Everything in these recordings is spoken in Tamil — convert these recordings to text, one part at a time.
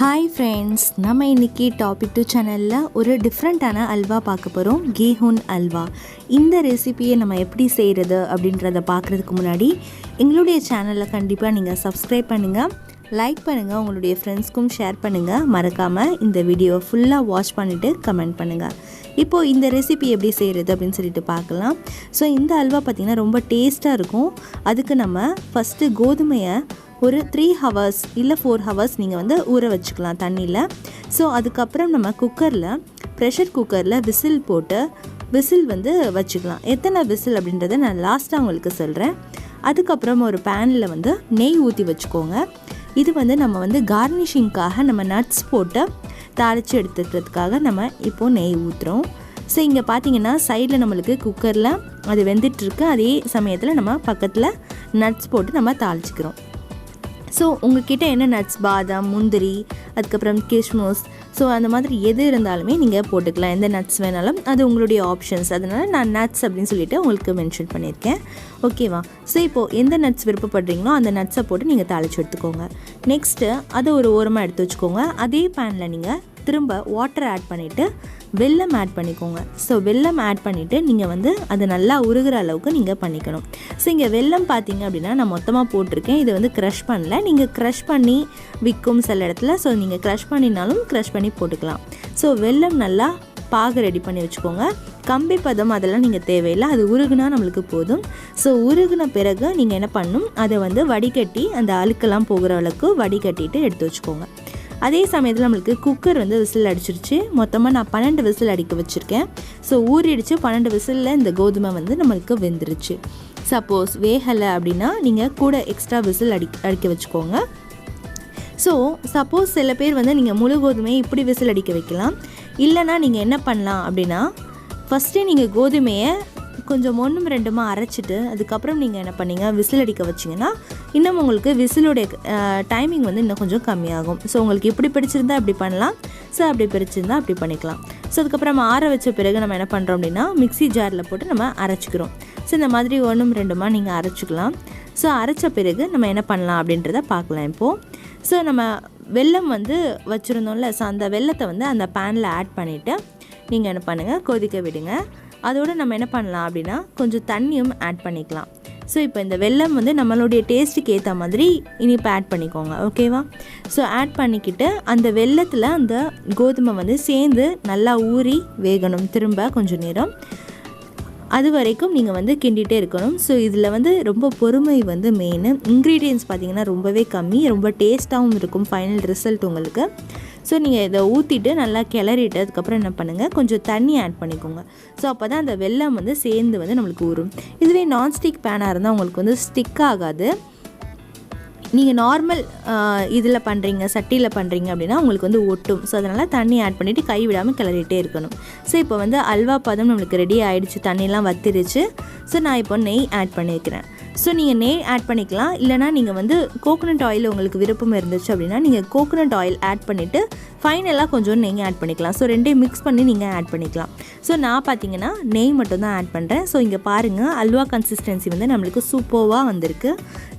ஹாய் ஃப்ரெண்ட்ஸ், நம்ம இன்றைக்கி Toppytoo சேனலில் ஒரு டிஃப்ரெண்ட்டான அல்வா பார்க்க போகிறோம். கீஹுன் அல்வா. இந்த ரெசிபியை நம்ம எப்படி செய்கிறது அப்படின்றத பார்க்குறதுக்கு முன்னாடி எங்களுடைய சேனலை கண்டிப்பாக நீங்கள் சப்ஸ்கிரைப் பண்ணுங்கள், லைக் பண்ணுங்கள், உங்களுடைய ஃப்ரெண்ட்ஸ்க்கும் ஷேர் பண்ணுங்கள். மறக்காமல் இந்த வீடியோவை ஃபுல்லாக வாட்ச் பண்ணிவிட்டு கமெண்ட் பண்ணுங்கள். இப்போது இந்த ரெசிபி எப்படி செய்கிறது அப்படின்னு சொல்லிட்டு பார்க்கலாம். ஸோ இந்த அல்வா பார்த்திங்கன்னா ரொம்ப டேஸ்ட்டாக இருக்கும். அதுக்கு நம்ம ஃபஸ்ட்டு கோதுமையை ஒரு 3 hours இல்லை 4 hours நீங்கள் ஊற வச்சுக்கலாம் தண்ணியில். ஸோ அதுக்கப்புறம் நம்ம ப்ரெஷர் குக்கரில் விசில் போட்டு விசில் வச்சுக்கலாம். எத்தனை விசில் அப்படின்றத நான் லாஸ்ட்டாக உங்களுக்கு சொல்கிறேன். அதுக்கப்புறம் ஒரு பேனில் நெய் ஊற்றி வச்சுக்கோங்க. இது நம்ம கார்னிஷிங்காக நம்ம நட்ஸ் போட்டு தாளித்து எடுத்துக்கிறதுக்காக நம்ம இப்போது நெய் ஊற்றுறோம். ஸோ இங்கே பார்த்தீங்கன்னா சைடில் நம்மளுக்கு குக்கரில் அது வெந்துட்டுருக்கு. அதே சமயத்தில் நம்ம பக்கத்தில் நட்ஸ் போட்டு நம்ம தாளிச்சிக்கிறோம். ஸோ உங்கள்கிட்ட என்ன நட்ஸ், பாதாம், முந்திரி, அதுக்கப்புறம் கிஷ்மிஷ், ஸோ அந்த மாதிரி எது இருந்தாலுமே நீங்கள் போட்டுக்கலாம். எந்த நட்ஸ் வேணாலும் அது உங்களுடைய ஆப்ஷன்ஸ். அதனால் நான் நட்ஸ் அப்படின்னு சொல்லிவிட்டு உங்களுக்கு மென்ஷன் பண்ணியிருக்கேன். ஓகேவா? ஸோ இப்போது எந்த நட்ஸ் விருப்பப்படுறீங்களோ அந்த நட்ஸை போட்டு நீங்கள் தாளித்து எடுத்துக்கோங்க. நெக்ஸ்ட்டு அதை ஒரு ஓரமாக எடுத்து வச்சுக்கோங்க. அதே பேனில் நீங்கள் திரும்ப வாட்டர் ஆட் பண்ணிவிட்டு வெல்லம் ஆட் பண்ணிக்கோங்க. ஸோ வெல்லம் ஆட் பண்ணிவிட்டு நீங்கள் அது நல்லா உருகிற அளவுக்கு நீங்கள் பண்ணிக்கணும். ஸோ இங்கே வெல்லம் பார்த்தீங்க அப்படின்னா நான் மொத்தமாக போட்டிருக்கேன். இது க்ரஷ் பண்ணல. நீங்கள் க்ரஷ் பண்ணி விற்கும் சில இடத்துல. ஸோ நீங்கள் க்ரஷ் பண்ணினாலும் க்ரஷ் பண்ணி போட்டுக்கலாம். ஸோ வெல்லம் நல்லா பாகு ரெடி பண்ணி வச்சுக்கோங்க. கம்பி பதம் அதெல்லாம் நீங்கள் தேவையில்லை, அது உருகுனா நம்மளுக்கு போதும். ஸோ உருகுன பிறகு நீங்கள் என்ன பண்ணணும், அதை வடிகட்டி அந்த அழுக்கெல்லாம் போகிற அளவுக்கு வடிகட்டிட்டு எடுத்து வச்சுக்கோங்க. அதே சமயத்தில் நம்மளுக்கு குக்கர் விசில் அடிச்சிருச்சு. மொத்தமாக நான் 12 விசில் அடிக்க வச்சுருக்கேன். ஸோ ஊறிடுச்சு. 12 விசிலில் இந்த கோதுமை நம்மளுக்கு வெந்துருச்சு. சப்போஸ் வேகலை அப்படின்னா நீங்கள் கூட எக்ஸ்ட்ரா விசில் அடிக்க வச்சுக்கோங்க. ஸோ சப்போஸ் சில பேர் நீங்கள் முழு கோதுமையை இப்படி விசில் அடிக்க வைக்கலாம். இல்லைனா நீங்கள் என்ன பண்ணலாம் அப்படின்னா, ஃபஸ்ட்டே நீங்கள் கோதுமையை கொஞ்சம் 1-2 அரைச்சிட்டு அதுக்கப்புறம் நீங்கள் என்ன பண்ணீங்க விசில் அடிக்க வச்சிங்கன்னா இன்னும் உங்களுக்கு விசிலோடைய டைமிங் இன்னும் கொஞ்சம் கம்மியாகும். ஸோ உங்களுக்கு இப்படி பிடிச்சிருந்தா அப்படி பண்ணலாம். ஸோ அப்படி பிடிச்சிருந்தா அப்படி பண்ணிக்கலாம். ஸோ அதுக்கப்புறம் ஆற வச்ச பிறகு நம்ம என்ன பண்ணுறோம் அப்படின்னா மிக்ஸி ஜாரில் போட்டு நம்ம அரைச்சிக்கிறோம். ஸோ இந்த மாதிரி 1-2 நீங்கள் அரைச்சிக்கலாம். ஸோ அரைச்ச பிறகு நம்ம என்ன பண்ணலாம் அப்படின்றத பார்க்கலாம் இப்போது. ஸோ நம்ம வெல்லம் வச்சுருந்தோம்ல, ஸோ அந்த வெல்லத்தை அந்த பேனில் ஆட் பண்ணிவிட்டு நீங்கள் என்ன பண்ணுங்கள், கொதிக்க விடுங்க. அதோடு நம்ம என்ன பண்ணலாம் அப்படின்னா கொஞ்சம் தண்ணியும் ஆட் பண்ணிக்கலாம். ஸோ இப்போ இந்த வெல்லம் நம்மளுடைய டேஸ்ட்டுக்கு ஏற்ற மாதிரி இனிப்பு ஆட் பண்ணிக்கோங்க. ஓகேவா? ஸோ ஆட் பண்ணிக்கிட்டு அந்த வெல்லத்தில் அந்த கோதுமை சேர்ந்து நல்லா ஊறி வேகணும். திரும்ப கொஞ்சம் நேரம் அது வரைக்கும் நீங்கள் கிண்டிகிட்டே இருக்கணும். ஸோ இதில் ரொம்ப பொறுமை மெயின். இன்க்ரீடியன்ட்ஸ் பார்த்திங்கன்னா ரொம்பவே கம்மி, ரொம்ப டேஸ்ட்டாகவும் இருக்கும் ஃபைனல் ரிசல்ட் உங்களுக்கு. ஸோ நீங்கள் இதை ஊற்றிட்டு நல்லா கிளறிட்டு அதுக்கப்புறம் என்ன பண்ணுங்கள், கொஞ்சம் தண்ணி ஆட் பண்ணிக்கோங்க. ஸோ அப்போ தான் அந்த வெல்லம் சேர்ந்து நம்மளுக்கு ஊறும். இதுவே நான்ஸ்டிக் பேனாக இருந்தால் உங்களுக்கு ஸ்டிக் ஆகாது. நீங்கள் நார்மல் இதில் பண்ணுறீங்க, சட்டியில் பண்ணுறீங்க அப்படின்னா உங்களுக்கு ஒட்டும். ஸோ அதனால் தண்ணி ஆட் பண்ணிவிட்டு கை விடாமல் கிளறிட்டே இருக்கணும். ஸோ இப்போ அல்வா பதம் நம்மளுக்கு ரெடி ஆகிடுச்சு, தண்ணியெலாம் வத்திருச்சு. ஸோ நான் இப்போ நெய் ஆட் பண்ணியிருக்கிறேன். ஸோ நீங்கள் நெய் ஆட் பண்ணிக்கலாம். இல்லைனா நீங்கள் கோகோனட் ஆயில் உங்களுக்கு விருப்பம் இருந்துச்சு அப்படின்னா நீங்கள் கோகோனட் ஆயில் ஆட் பண்ணிவிட்டு ஃபைனலாக கொஞ்சம் நெய் ஆட் பண்ணிக்கலாம். ஸோ ரெண்டையும் மிக்ஸ் பண்ணி நீங்கள் ஆட் பண்ணிக்கலாம். ஸோ நான் பார்த்தீங்கன்னா நெய் மட்டும்தான் ஆட் பண்ணுறேன். ஸோ இங்கே பாருங்கள், அல்வா கன்சிஸ்டன்சி நம்மளுக்கு சூப்பராக வந்திருக்கு.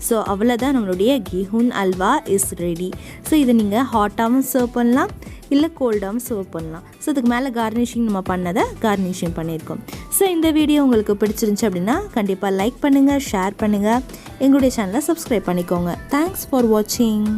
ஸோ அவ்வளோதான், நம்மளுடைய கீஹுன் அல்வா இஸ் ரெடி. ஸோ இதை நீங்கள் ஹாட்டாகவும் சர்வ் பண்ணலாம், இல்லை கோல்டாகவும் சர்வ் பண்ணலாம். ஸோ அதுக்கு மேலே கார்னிஷிங் நம்ம பண்ணதை கார்னிஷிங் பண்ணியிருக்கோம். ஸோ இந்த வீடியோ உங்களுக்கு பிடிச்சிருந்துச்சு அப்படின்னா கண்டிப்பாக லைக் பண்ணுங்கள், ஷேர் பண்ணுங்கள், எங்களுடைய சேனலை சப்ஸ்கிரைப் பண்ணிக்கோங்க. தேங்க்ஸ் ஃபார் வாட்சிங்.